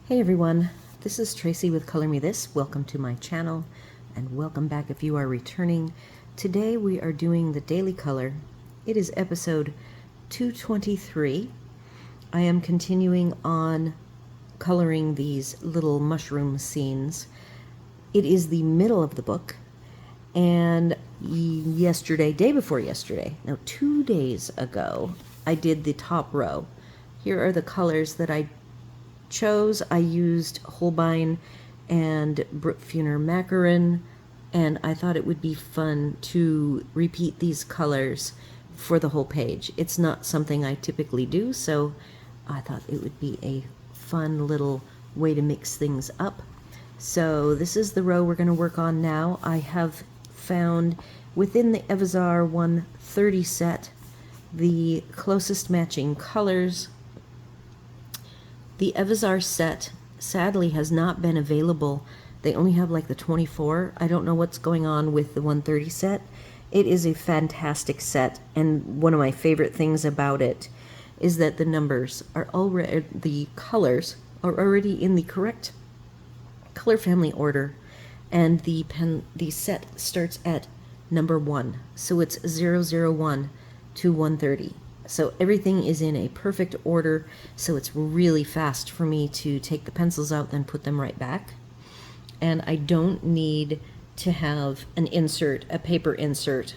Hey everyone, this is Tracy with Color Me This. Welcome to my channel and welcome back if you are returning. Today we are doing the daily color. It is episode 223. I am continuing on coloring these little mushroom scenes. It is the middle of the book, and yesterday, day before yesterday, no, 2 days ago, I did the top row. Here are the colors that I chose. I used Holbein and Brookfuner Macaron, and I thought it would be fun to repeat these colors for the whole page. It's not something I typically do, so I thought it would be a fun little way to mix things up. So this is the row we're going to work on now. I have found within the Evazar 130 set the closest matching colors. The Evazar set sadly has not been available. They only have like the 24. I don't know what's going on with the 130 set. It is a fantastic set, and one of my favorite things about it is that the numbers are already, the colors are already in the correct color family order, and the set starts at number 1. So it's 001 to 130. So everything is in a perfect order, so it's really fast for me to take the pencils out and put them right back. And I don't need to have an insert, a paper insert,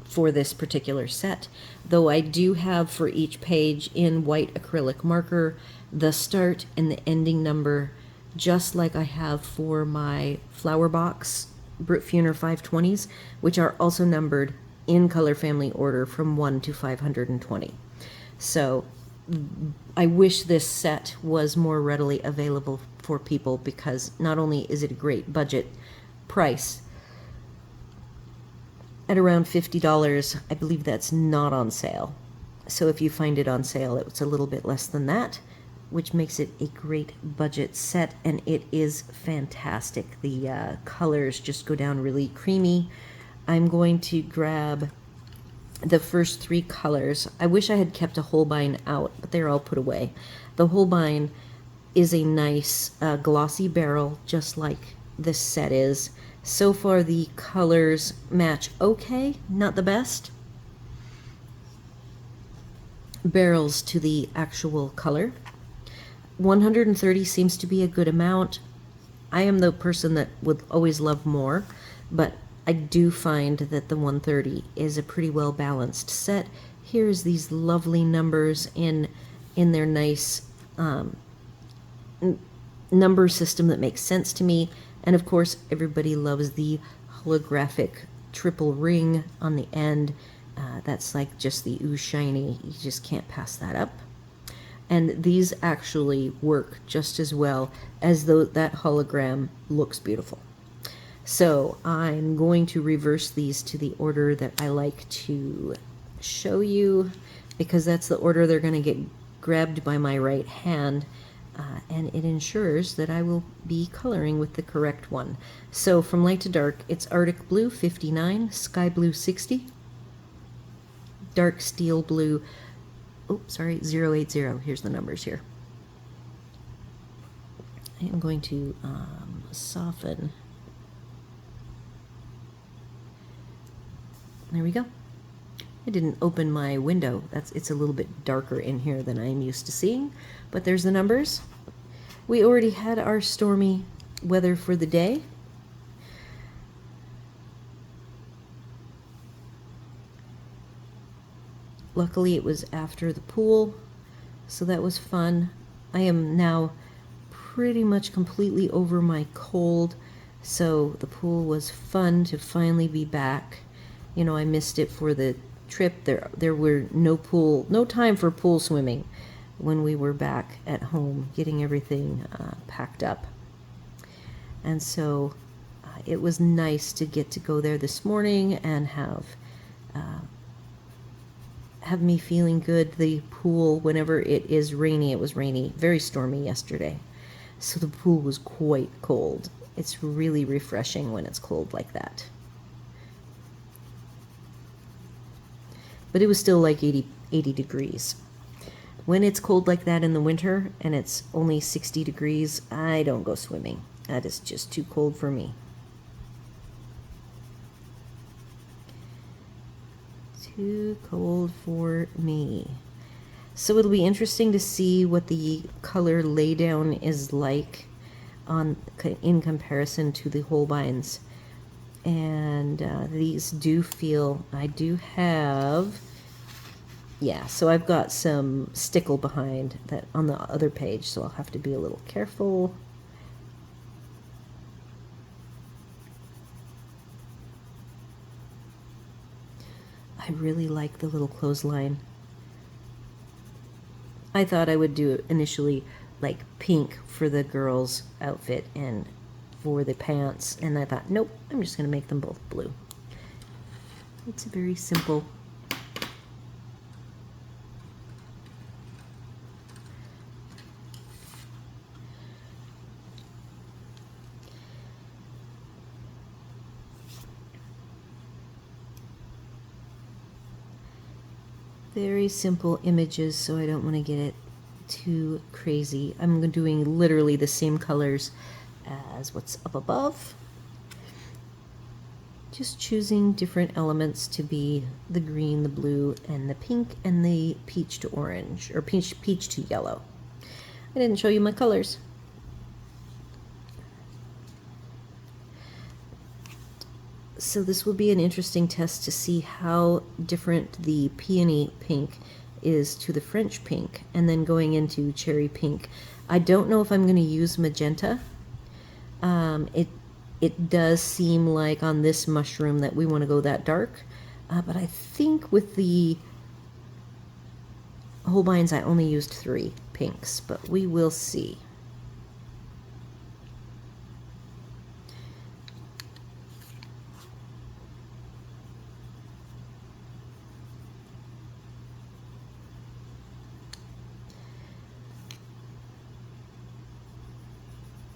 for this particular set, though I do have for each page in white acrylic marker the start and the ending number, just like I have for my flower box Brookfuner 520s, which are also numbered in color family order from 1 to 520. So I wish this set was more readily available for people, because not only is it a great budget price at around $50, I believe that's not on sale. So if you find it on sale, it's a little bit less than that, which makes it a great budget set, and it is fantastic. The colors just go down really creamy. I'm going to grab the first 3 colors. I wish I had kept a Holbein out, but they're all put away. The Holbein is a nice glossy barrel, just like this set is. So far the colors match okay, not the best barrels to the actual color. 130 seems to be a good amount. I am the person that would always love more, but I do find that the 130 is a pretty well balanced set. Here's these lovely numbers in their nice number system that makes sense to me. And of course, everybody loves the holographic triple ring on the end. That's like just the ooh shiny. You just can't pass that up. And these actually work just as well as though that hologram looks beautiful. So I'm going to reverse these to the order that I like to show you, because that's the order they're going to get grabbed by my right hand, and it ensures that I will be coloring with the correct one. So from light to dark, it's Arctic Blue 59, Sky Blue 60, Dark Steel Blue, 080. Here's the numbers here. I am going to soften. There we go. I didn't open my window. It's a little bit darker in here than I'm used to seeing, but there's the numbers. We already had our stormy weather for the day. Luckily it was after the pool, so that was fun. I am now pretty much completely over my cold, so the pool was fun to finally be back. You know, I missed it for the trip. There were no time for pool swimming when we were back at home getting everything packed up. And so it was nice to get to go there this morning and have me feeling good. The pool, whenever it is rainy, it was rainy, very stormy yesterday, so the pool was quite cold. It's really refreshing when it's cold like that. But it was still like 80 degrees. When it's cold like that in the winter and it's only 60 degrees, I don't go swimming. That is just too cold for me. Too cold for me. So it'll be interesting to see what the color laydown is like in comparison to the Holbeins. And these do feel, I do have, yeah, so I've got some stickle behind that on the other page, so I'll have to be a little careful. I really like the little clothesline. I thought I would do initially like pink for the girl's outfit and for the pants, and I thought, nope, I'm just going to make them both blue. It's a very simple. Very simple images, so I don't want to get it too crazy. I'm doing literally the same colors as what's up above. Just choosing different elements to be the green, the blue, and the pink, and the peach to orange, or peach to yellow. I didn't show you my colors. So this will be an interesting test to see how different the peony pink is to the French pink, and then going into cherry pink. I don't know if I'm going to use magenta. It does seem like on this mushroom that we want to go that dark, but I think with the Holbeins I only used 3 pinks, but we will see.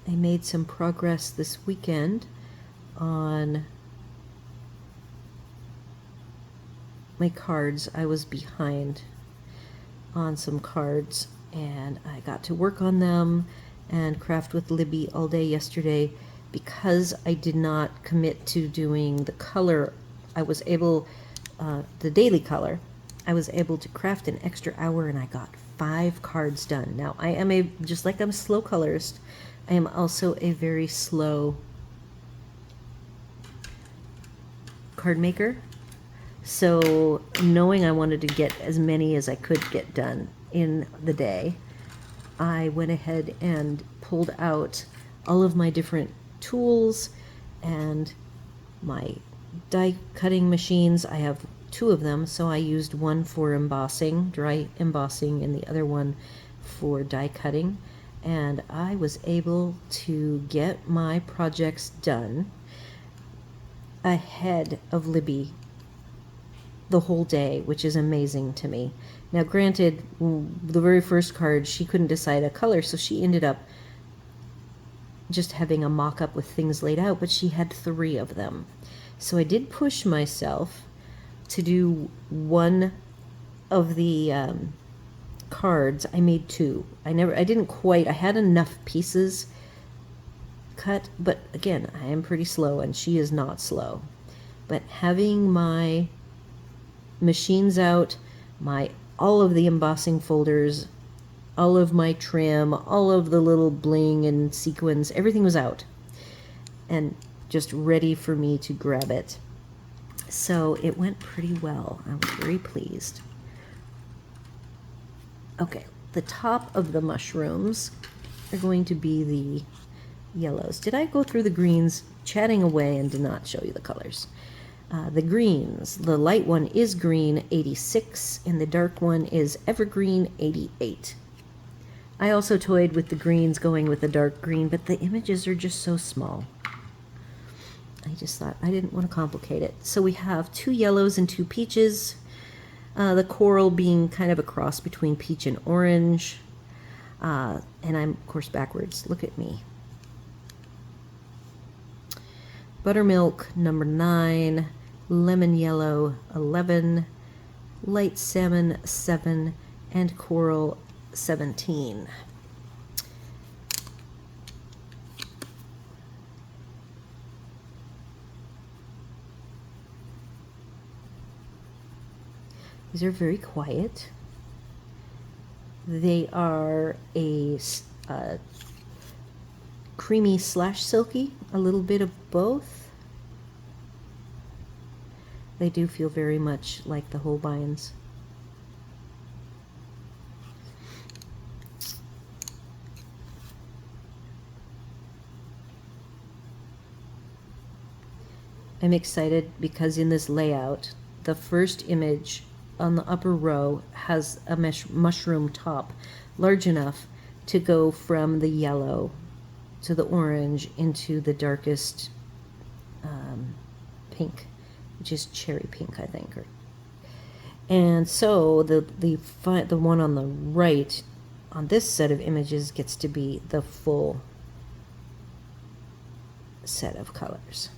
I made some progress this weekend on my cards. I was behind on some cards, and I got to work on them and craft with Libby all day yesterday. Because I did not commit to doing the color, I was able, the daily color, I was able to craft an extra hour, and I got 5 cards done. Now, I am just like I'm a slow colorist, I am also a very slow card maker. So knowing I wanted to get as many as I could get done in the day, I went ahead and pulled out all of my different tools and my die cutting machines. I have 2 of them, so I used one for embossing, dry embossing, and the other one for die cutting. And I was able to get my projects done ahead of Libby the whole day, which is amazing to me. Now, granted, the very first card, she couldn't decide a color, so she ended up just having a mock-up with things laid out, but she had 3 of them. So I did push myself to do one of the cards. I made 2. I had enough pieces cut, but again, I am pretty slow and she is not slow. But having my machines out, all of the embossing folders, all of my trim, all of the little bling and sequins, everything was out and just ready for me to grab it. So it went pretty well. I was very pleased. Okay, the top of the mushrooms are going to be the yellows. Did I go through the greens chatting away and did not show you the colors? The greens, the light one is green 86 and the dark one is evergreen 88. I also toyed with the greens going with the dark green, but the images are just so small. I just thought I didn't want to complicate it. So we have 2 yellows and 2 peaches. The coral being kind of a cross between peach and orange. And I'm, of course, backwards. Look at me. Buttermilk, number 9. Lemon yellow, 11. Light salmon, 7. And coral, 17. These are very quiet. They are a creamy slash silky, a little bit of both. They do feel very much like the Holbeins. I'm excited because in this layout, the first image on the upper row has a mushroom top large enough to go from the yellow to the orange into the darkest pink, which is cherry pink, I think. And so the one on the right on this set of images gets to be the full set of colors.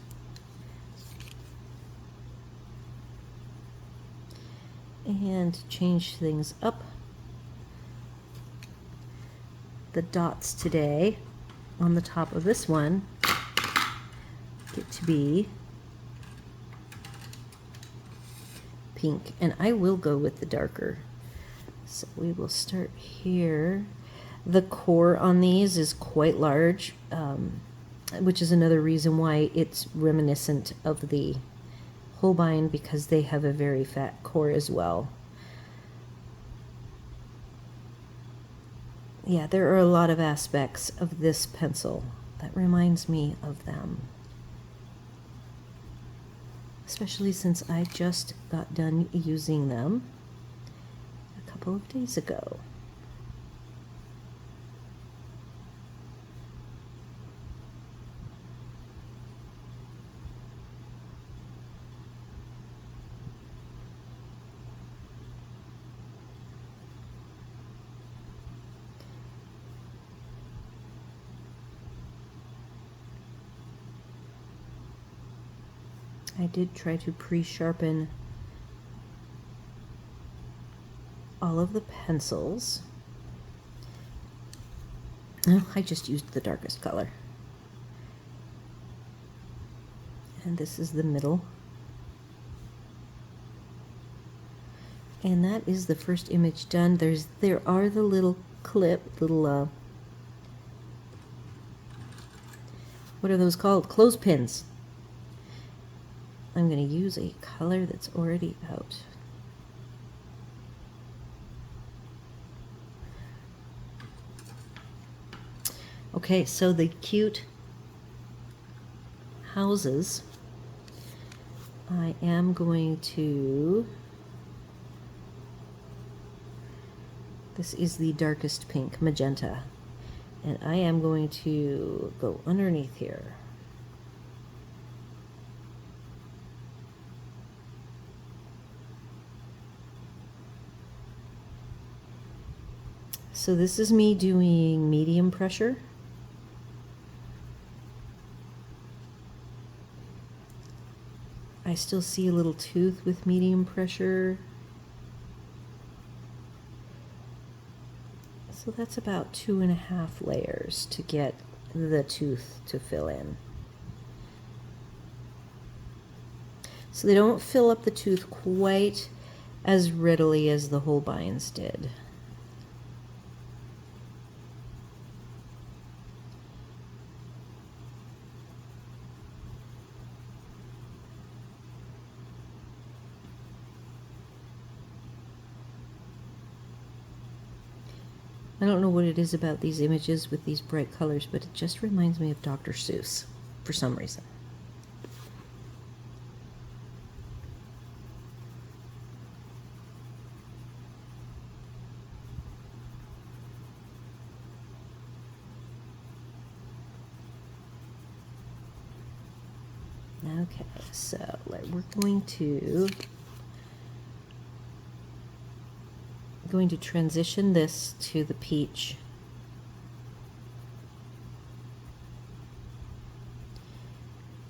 And change things up. The dots today on the top of this one get to be pink, and I will go with the darker. So we will start here. The core on these is quite large, which is another reason why it's reminiscent of the Holbein, because they have a very fat core as well. Yeah, there are a lot of aspects of this pencil that reminds me of them. Especially since I just got done using them a couple of days ago. I did try to pre-sharpen all of the pencils. Oh, I just used the darkest color. And this is the middle. And that is the first image done. There are the little what are those called? Clothespins. I'm going to use a color that's already out. Okay, so the cute houses, I am going to, this is the darkest pink, magenta, and I am going to go underneath here. So this is me doing medium pressure. I still see a little tooth with medium pressure. So that's about 2.5 layers to get the tooth to fill in. So they don't fill up the tooth quite as readily as the Holbeins did. I don't know what it is about these images with these bright colors, but it just reminds me of Dr. Seuss for some reason. Okay, so we're going to transition this to the peach.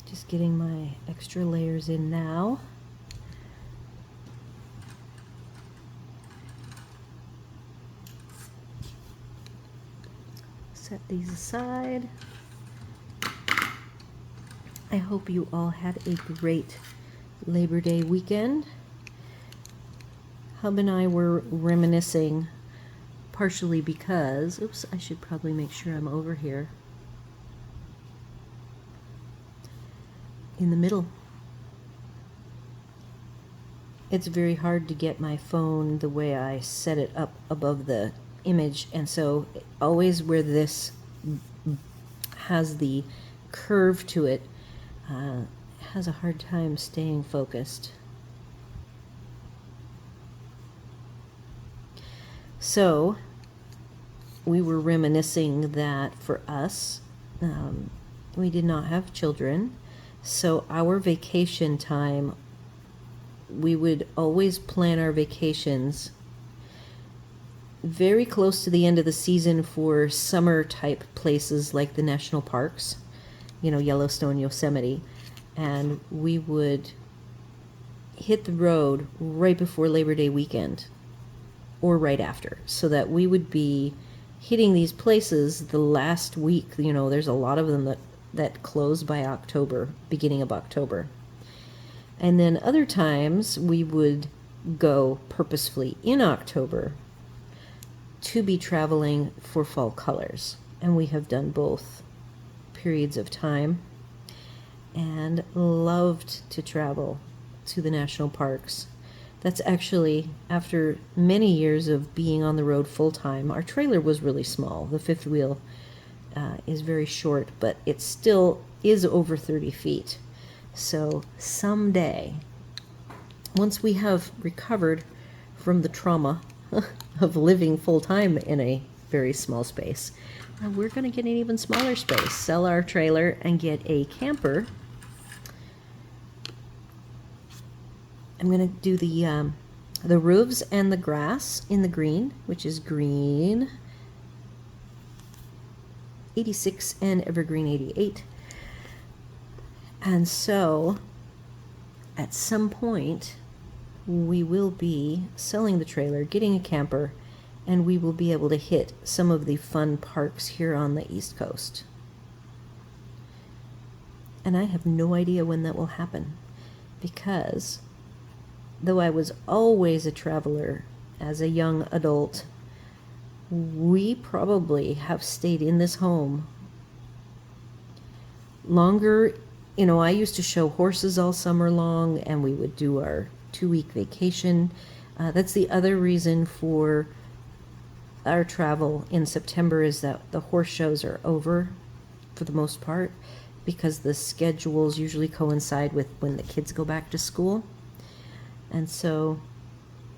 Just getting my extra layers in now. these aside. I hope you all had a great Labor Day weekend. Hub and I were reminiscing, partially because, oops, I should probably make sure I'm over here in the middle. It's very hard to get my phone the way I set it up above the image, and so always where this has the curve to it, has a hard time staying focused. So we were reminiscing that for us, we did not have children, so our vacation time, we would always plan our vacations very close to the end of the season for summer type places like the national parks, you know, Yellowstone, Yosemite, and we would hit the road right before Labor Day weekend or right after, so that we would be hitting these places the last week. You know, there's a lot of them that close by October, beginning of October. And then other times we would go purposefully in October to be traveling for fall colors. And we have done both periods of time and loved to travel to the national parks. That's actually, after many years of being on the road full time, our trailer was really small. The fifth wheel is very short, but it still is over 30 feet. So someday, once we have recovered from the trauma of living full time in a very small space, we're going to get an even smaller space, sell our trailer, and get a camper. I'm going to do the roofs and the grass in the green, which is green 86 and evergreen 88. And so at some point we will be selling the trailer, getting a camper, and we will be able to hit some of the fun parks here on the East Coast. And I have no idea when that will happen, because though I was always a traveler as a young adult, we probably have stayed in this home longer. You know, I used to show horses all summer long, and we would do our 2-week vacation. That's the other reason for our travel in September, is that the horse shows are over for the most part, because the schedules usually coincide with when the kids go back to school. And so,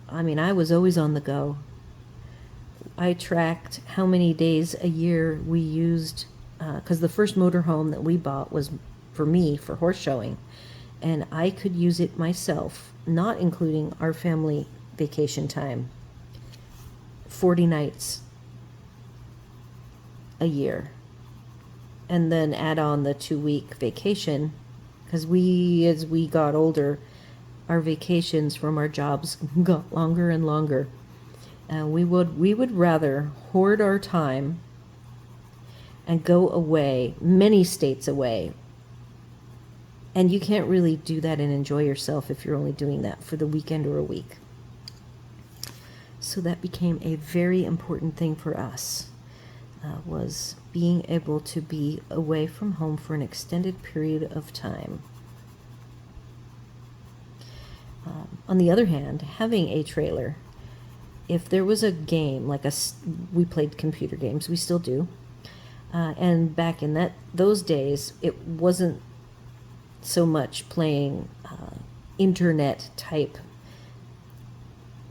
I mean, I was always on the go. I tracked how many days a year we used, because the first motorhome that we bought was for me, for horse showing, and I could use it myself, not including our family vacation time, 40 nights a year, and then add on the 2-week vacation, because as we got older, our vacations from our jobs got longer and longer. We would rather hoard our time and go away, many states away. And you can't really do that and enjoy yourself if you're only doing that for the weekend or a week. So that became a very important thing for us, was being able to be away from home for an extended period of time. On the other hand, having a trailer, if there was a game, like we played computer games, we still do, and back in those days, it wasn't so much playing internet type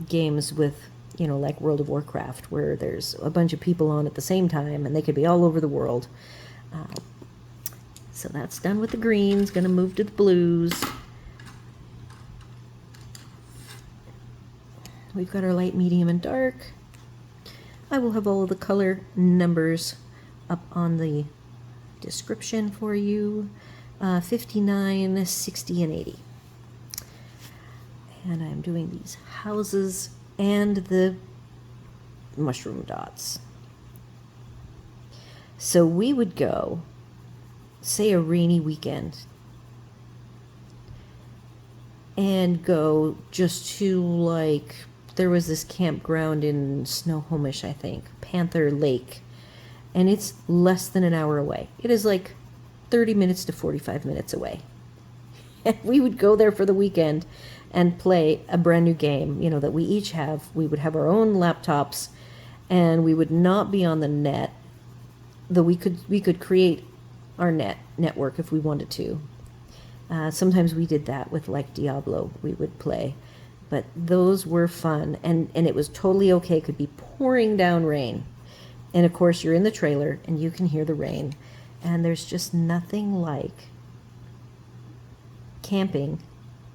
games with, you know, like World of Warcraft, where there's a bunch of people on at the same time and they could be all over the world. So that's done with the greens. Gonna move to the blues. We've got our light, medium, and dark. I will have all of the color numbers up on the description for you. 59, 60, and 80. And I'm doing these houses and the mushroom dots. So we would go, say a rainy weekend, and go just to, like, there was this campground in Snohomish, I think, Panther Lake, and it's less than an hour away. It is like 30 minutes to 45 minutes away. And we would go there for the weekend and play a brand new game, you know, that we each have. We would have our own laptops, and we would not be on the net, though we could create our network if we wanted to. Sometimes we did that with, like, Diablo, we would play. But those were fun, and it was totally okay. It could be pouring down rain. And, of course, you're in the trailer, and you can hear the rain. And there's just nothing like camping,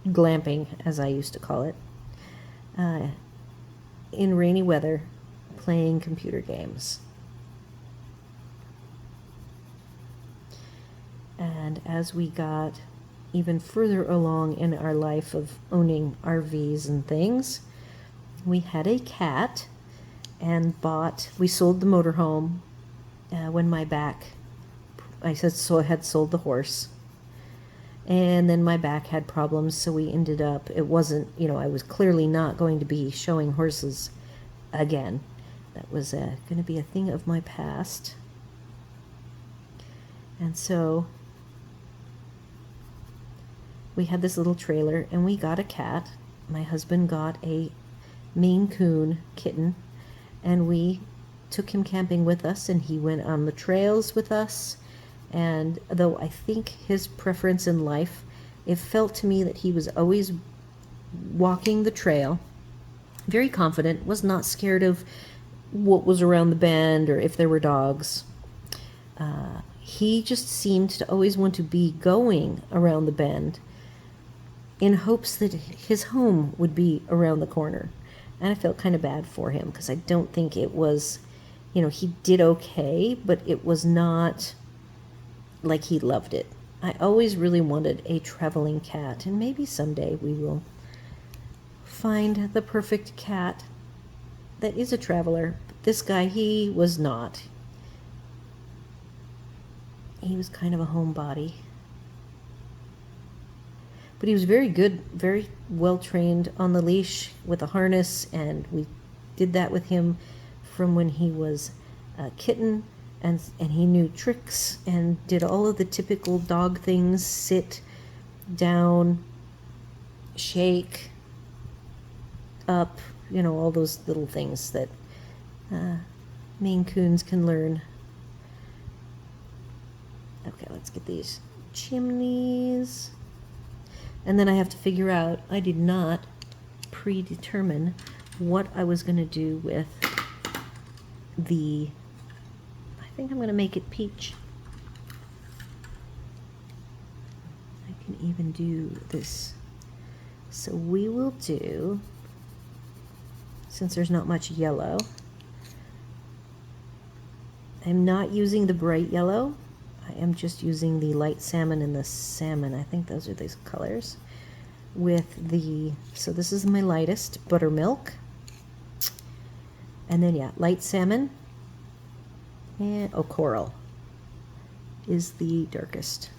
glamping, as I used to call it, in rainy weather, playing computer games. And as we got even further along in our life of owning RVs and things, we had a cat and we sold the motorhome when I had sold the horse. And then my back had problems, so we ended up, it wasn't, you know, I was clearly not going to be showing horses again. That was going to be a thing of my past. And so we had this little trailer, and we got a cat. My husband got a Maine Coon kitten, and we took him camping with us, and he went on the trails with us. And though I think his preference in life, it felt to me that he was always walking the trail, very confident, was not scared of what was around the bend or if there were dogs. He just seemed to always want to be going around the bend in hopes that his home would be around the corner. And I felt kind of bad for him, because I don't think it was, you know, he did okay, but it was not like he loved it. I always really wanted a traveling cat, and maybe someday we will find the perfect cat that is a traveler. But this guy, he was not. He was kind of a homebody. But he was very good, very well trained on the leash with a harness, and we did that with him from when he was a kitten, and he knew tricks and did all of the typical dog things: sit, down, shake, up, you know, all those little things that Maine Coons can learn. Okay, let's get these chimneys. And then I have to figure out, I did not predetermine what I was going to do with I think I'm going to make it peach. I can even do this. So we will do, since there's not much yellow, I'm not using the bright yellow. I am just using the light salmon and the salmon. I think those are these colors. So this is my lightest, buttermilk. And then, yeah, light salmon. And, coral is the darkest.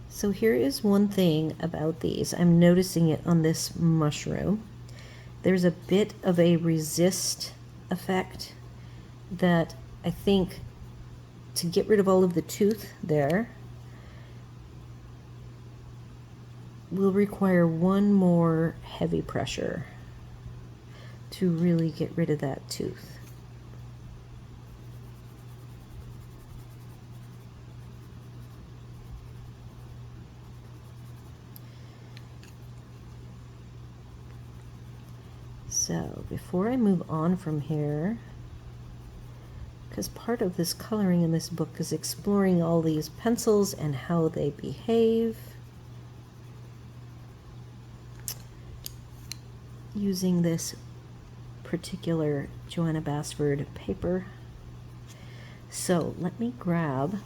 So here is one thing about these. I'm noticing it on this mushroom. There's a bit of a resist effect that I think, to get rid of all of the tooth there, will require one more heavy pressure to really get rid of that tooth. So before I move on from here, because part of this coloring in this book is exploring all these pencils and how they behave, using this particular Johanna Basford paper. So let me grab,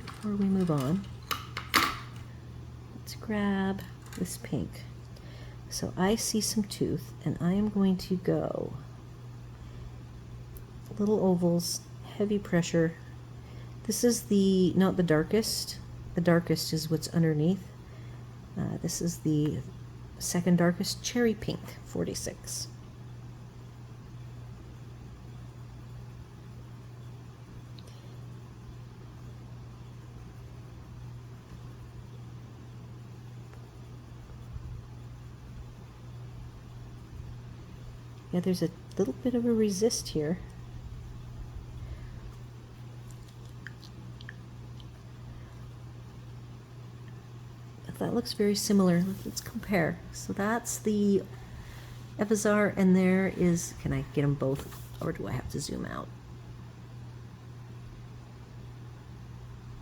before we move on, let's grab this pink. So I see some tooth, and I am going to go little ovals, heavy pressure. This is not the darkest. The darkest is what's underneath. This is the second darkest, cherry pink, 46. Yeah, there's a little bit of a resist here. That looks very similar. Let's compare. So that's the Evazar, and there is, can I get them both, or do I have to zoom out?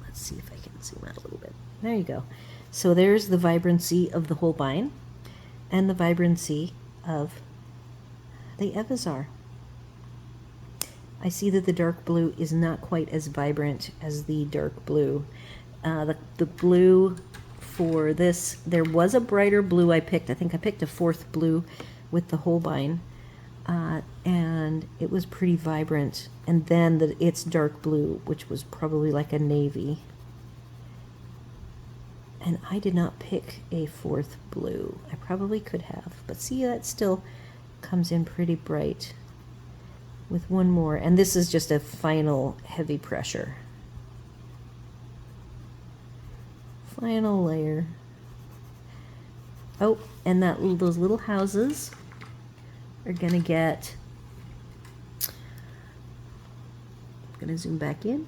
Let's see if I can zoom out a little bit. There you go. So there's the vibrancy of the Holbein and the vibrancy of the Evazar. I see that the dark blue is not quite as vibrant as the dark blue. The blue for this, there was a brighter blue I picked. I think I picked a fourth blue with the Holbein, and it was pretty vibrant. And then its dark blue, which was probably like a navy. And I did not pick a fourth blue. I probably could have, but see, that still comes in pretty bright with one more. And this is just a final heavy pressure. Final layer. Oh, and those little houses are gonna get, I'm gonna zoom back in.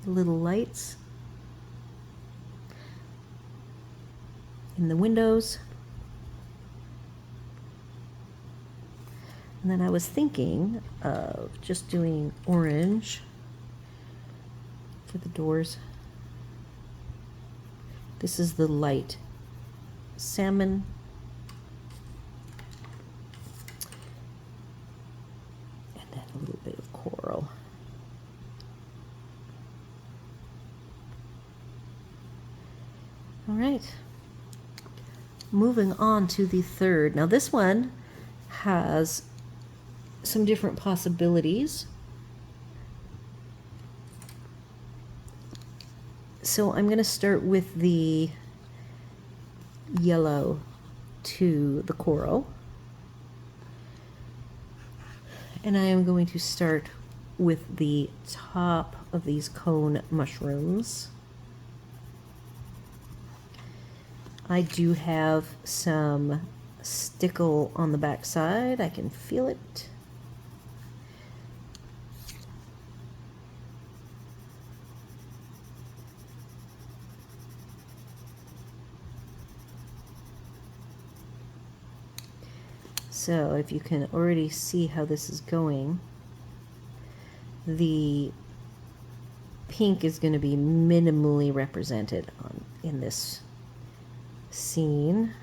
Little lights in the windows. And then I was thinking of just doing orange for the doors. This is the light salmon. And then a little bit of coral. All right. Moving on to the third. Now this one has some different possibilities. So I'm going to start with the yellow to the coral. And I am going to start with the top of these cone mushrooms. I do have some stickle on the back side. I can feel it. So if you can already see how this is going, the pink is going to be minimally represented in this scene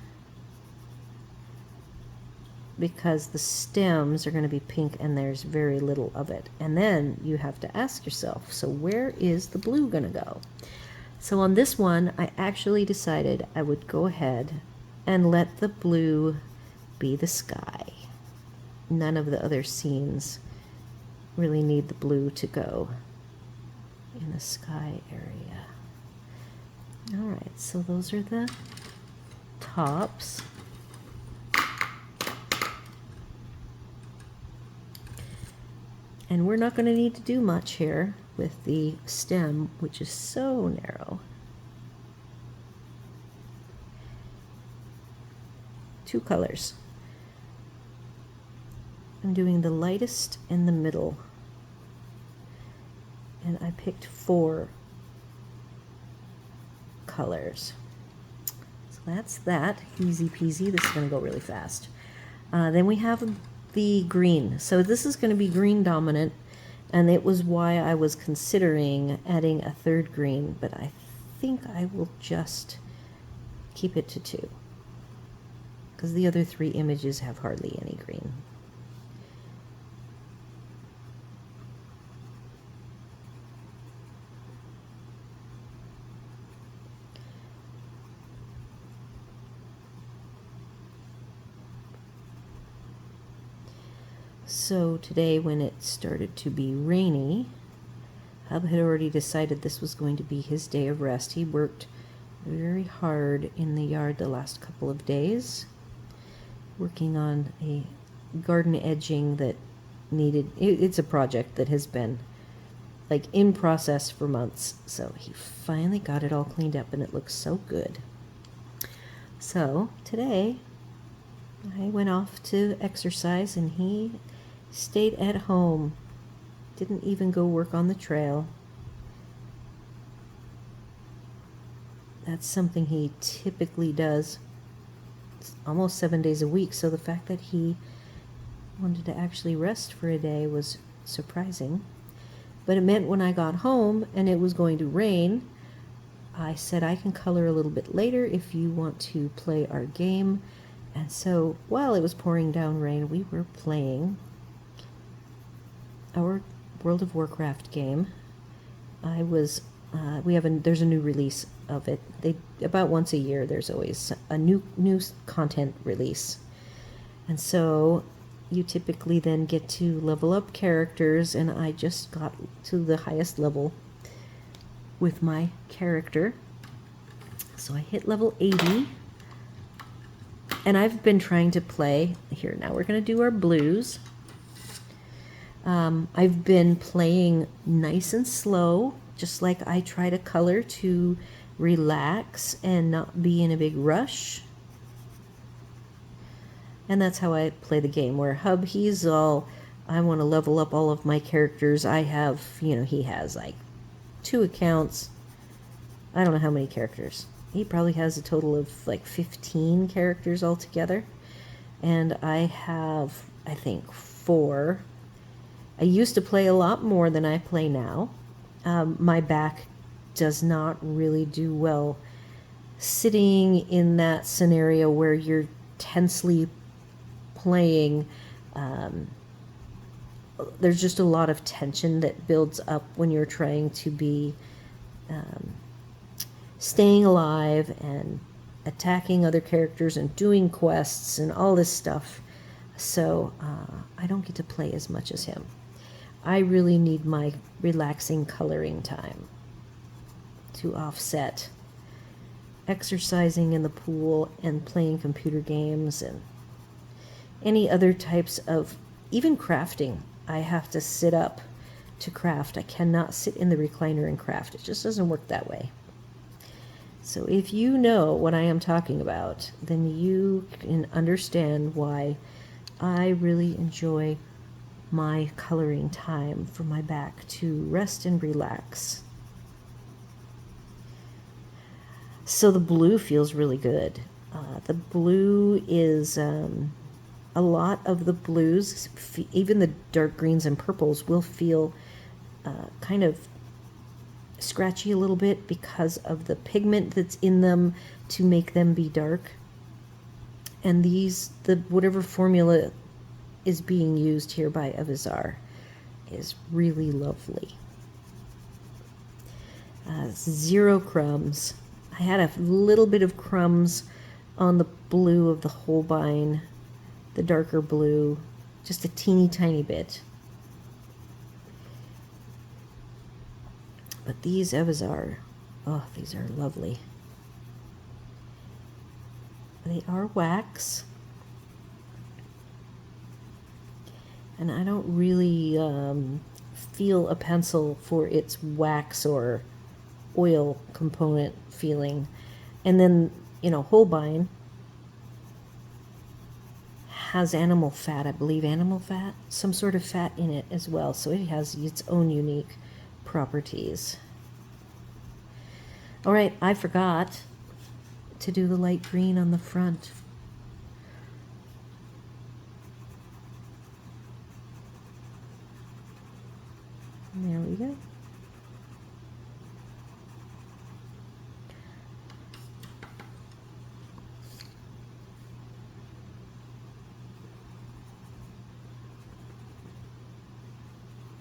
because the stems are going to be pink and there's very little of it. And then you have to ask yourself, so where is the blue going to go? So on this one, I actually decided I would go ahead and let the blue be the sky. None of the other scenes really need the blue to go in the sky area. All right, so those are the tops. And we're not going to need to do much here with the stem, which is so narrow. Two colors. I'm doing the lightest in the middle. And I picked 4 colors. So that's that. Easy peasy. This is going to go really fast. Then we have the green. So this is going to be green dominant. And it was why I was considering adding a third green. But I think I will just keep it to 2. Because the other 3 images have hardly any green. So today when it started to be rainy, Hub had already decided this was going to be his day of rest. He worked very hard in the yard the last couple of days, working on a garden edging that it's a project that has been like in process for months. So he finally got it all cleaned up and it looks so good. So today I went off to exercise and he stayed at home. Didn't even go work on the trail. That's something he typically does. It's almost 7 days a week, so the fact that he wanted to actually rest for a day was surprising. But it meant when I got home and it was going to rain, I said I can color a little bit later if you want to play our game. And so while it was pouring down rain, we were playing our World of Warcraft game. There's a new release of it. About once a year there's always a new content release. And so you typically then get to level up characters, and I just got to the highest level with my character. So I hit level 80. And I've been trying to play here. Now we're going to do our blues. I've been playing nice and slow, just like I try to color to relax and not be in a big rush. And that's how I play the game, where Hub, he's all, I want to level up all of my characters. I have, he has like 2 accounts. I don't know how many characters. He probably has a total of like 15 characters altogether. And I have, I think, 4. I used to play a lot more than I play now. My back does not really do well sitting in that scenario where you're tensely playing. There's just a lot of tension that builds up when you're trying to be staying alive and attacking other characters and doing quests and all this stuff. So I don't get to play as much as him. I really need my relaxing coloring time to offset exercising in the pool and playing computer games and any other types of, even crafting. I have to sit up to craft. I cannot sit in the recliner and craft. It just doesn't work that way. So if you know what I am talking about, then you can understand why I really enjoy my coloring time for my back to rest and relax. So the blue feels really good. The blue is a lot of the blues, even the dark greens and purples, will feel kind of scratchy a little bit because of the pigment that's in them to make them be dark. And whatever formula is being used here by Evazar is really lovely. 0 crumbs. I had a little bit of crumbs on the blue of the Holbein, the darker blue, just a teeny tiny bit. But these Evazar, oh, these are lovely. They are wax. And I don't really feel a pencil for its wax or oil component feeling. And then, Holbein has animal fat, I believe, some sort of fat in it as well. So it has its own unique properties. All right, I forgot to do the light green on the front. There we go.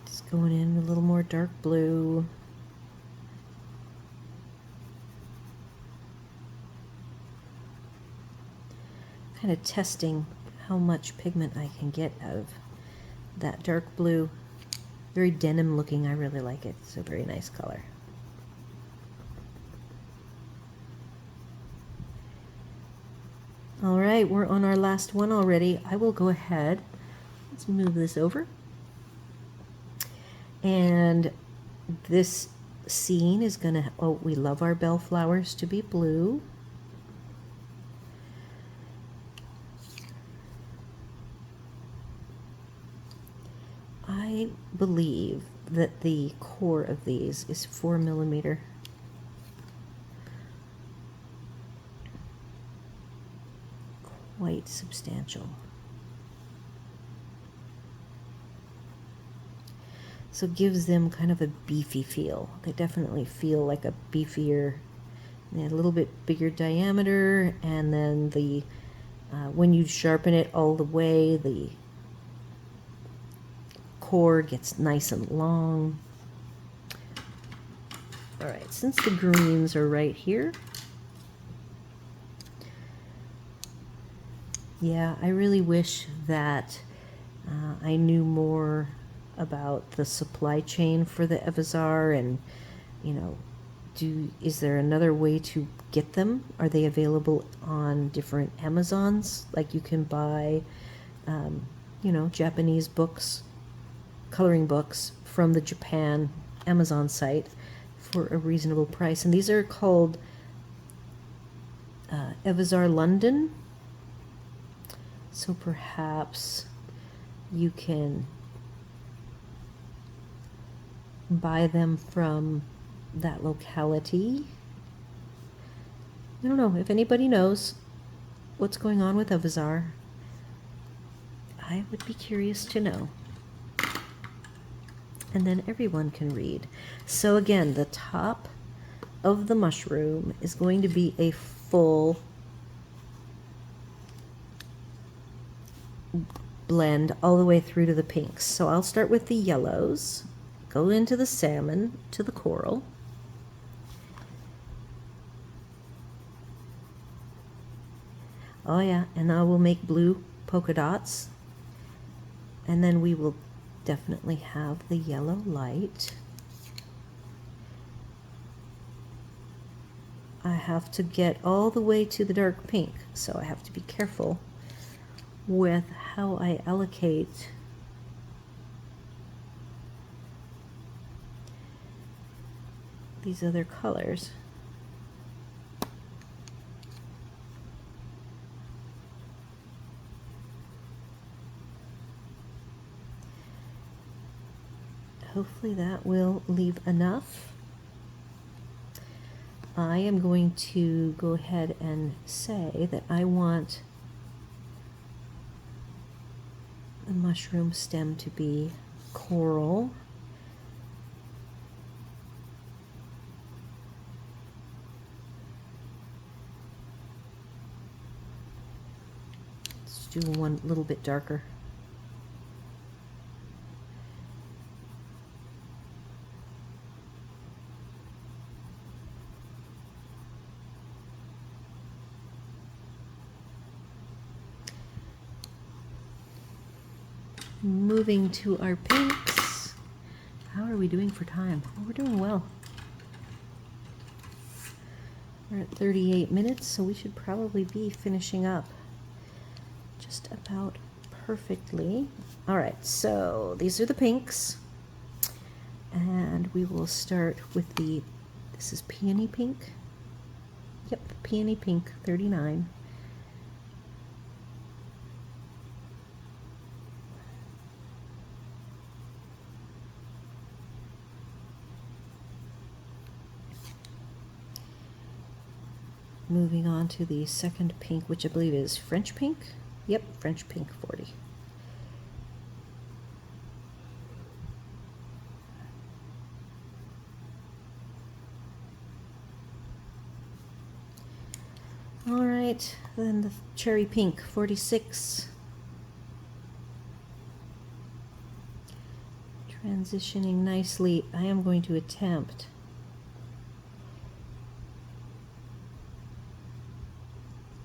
Just going in a little more dark blue. Kind of testing how much pigment I can get out of that dark blue. Very denim looking. I really like it. It's a very nice color. All right, we're on our last one already. I will go ahead. Let's move this over. And this scene is going to, oh, we love our bellflowers to be blue. I believe that the core of these is 4mm. Quite substantial. So it gives them kind of a beefy feel. They definitely feel like a beefier, a little bit bigger diameter, and then the when you sharpen it all the way, the core gets nice and long. All right, since the greens are right here, yeah, I really wish that I knew more about the supply chain for the Evazar, and you know, is there another way to get them? Are they available on different Amazons? Like you can buy, you know, Japanese books, coloring books from the Japan Amazon site for a reasonable price. And these are called Evazar London. So perhaps you can buy them from that locality. I don't know if anybody knows what's going on with Evazar. I would be curious to know. And then everyone can read. So again, the top of the mushroom is going to be a full blend all the way through to the pinks. So I'll start with the yellows, go into the salmon, to the coral. Oh yeah, and I will make blue polka dots. And then we will definitely have the yellow light. I have to get all the way to the dark pink, so I have to be careful with how I allocate these other colors. Hopefully that will leave enough. I am going to go ahead and say that I want the mushroom stem to be coral. Let's do one a little bit darker. Moving to our pinks. How are we doing for time? Oh, we're doing well. We're at 38 minutes, so we should probably be finishing up just about perfectly. All right, so these are the pinks. And we will start with this is peony pink. Yep, peony pink, 39. Moving on to the second pink, which I believe is French pink. Yep, French pink 40. All right, then the cherry pink 46. Transitioning nicely. I am going to attempt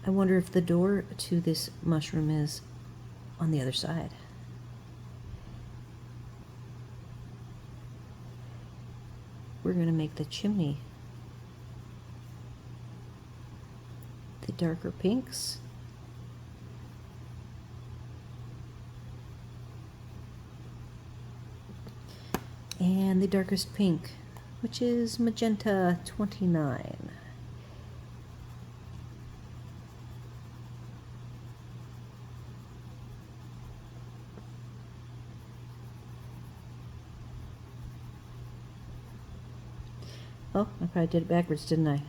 I wonder if the door to this mushroom is on the other side. we're going to make the chimney the darker pinks. And the darkest pink, which is magenta 29. Oh, I probably did it backwards, didn't I?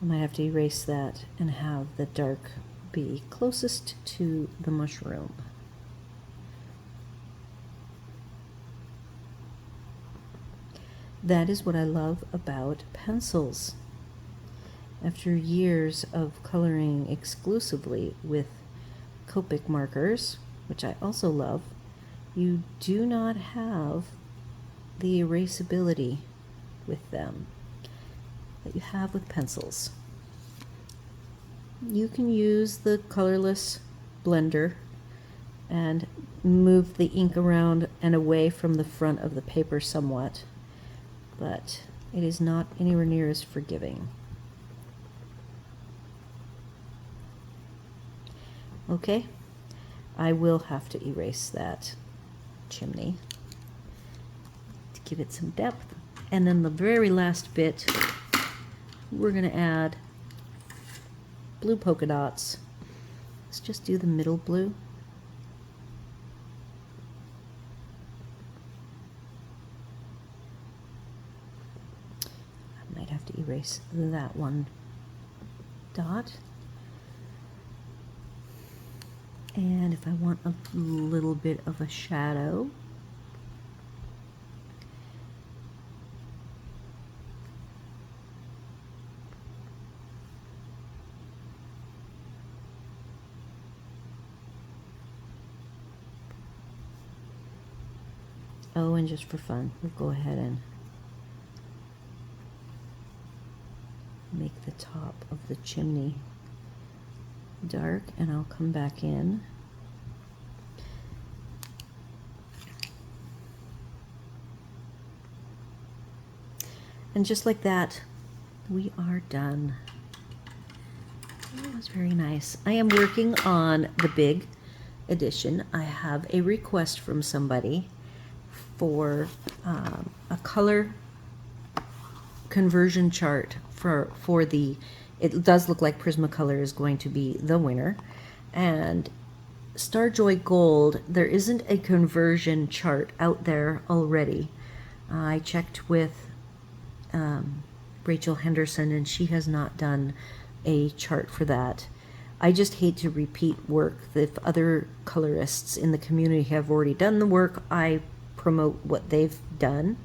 I might have to erase that and have the dark be closest to the mushroom. That is what I love about pencils. After years of coloring exclusively with Copic markers, which I also love, you do not have the erasability with them that you have with pencils. You can use the colorless blender and move the ink around and away from the front of the paper somewhat, but it is not anywhere near as forgiving. Okay, I will have to erase that chimney to give it some depth. And then the very last bit, we're going to add blue polka dots. Let's just do the middle blue. I might have to erase that one dot. And if I want a little bit of a shadow, oh, and just for fun, we'll go ahead and make the top of the chimney dark, and I'll come back in. And just like that, we are done. That was very nice. I am working on the big edition. I have a request from somebody for a color conversion chart for the, it does look like Prismacolor is going to be the winner. And Starjoy Gold, there isn't a conversion chart out there already. I checked with Rachel Henderson, and she has not done a chart for that. I just hate to repeat work. If other colorists in the community have already done the work, I promote what they've done.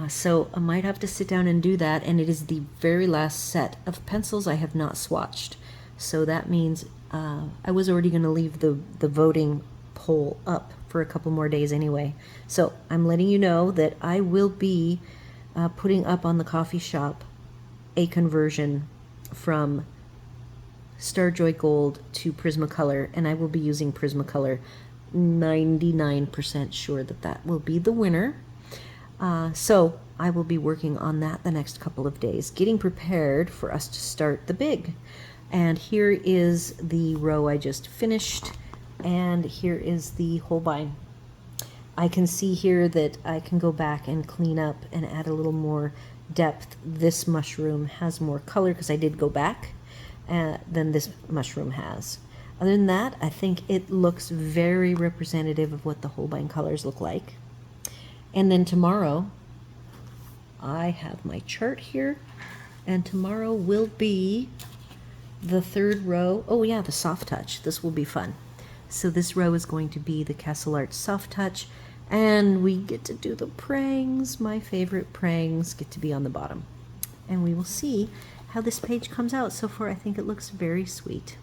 So I might have to sit down and do that, and it is the very last set of pencils I have not swatched. So that means I was already going to leave the voting poll up for a couple more days anyway. So I'm letting you know that I will be putting up on the coffee shop a conversion from Starjoy Gold to Prismacolor, and I will be using Prismacolor. 99% sure that that will be the winner. So I will be working on that the next couple of days, getting prepared for us to start the big. And here is the row I just finished, and here is the Holbein. I can see here that I can go back and clean up and add a little more depth. This mushroom has more color because I did go back than this mushroom has. Other than that, I think it looks very representative of what the Holbein colors look like. And then tomorrow, I have my chart here, and tomorrow will be the third row. Oh yeah, the soft touch. This will be fun. So this row is going to be the Castle Art soft touch, and we get to do the prangs. My favorite prangs get to be on the bottom. And we will see how this page comes out. So far, I think it looks very sweet.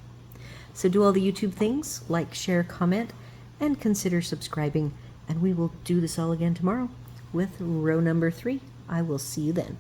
So do all the YouTube things, like, share, comment, and consider subscribing. And we will do this all again tomorrow with row number 3. I will see you then.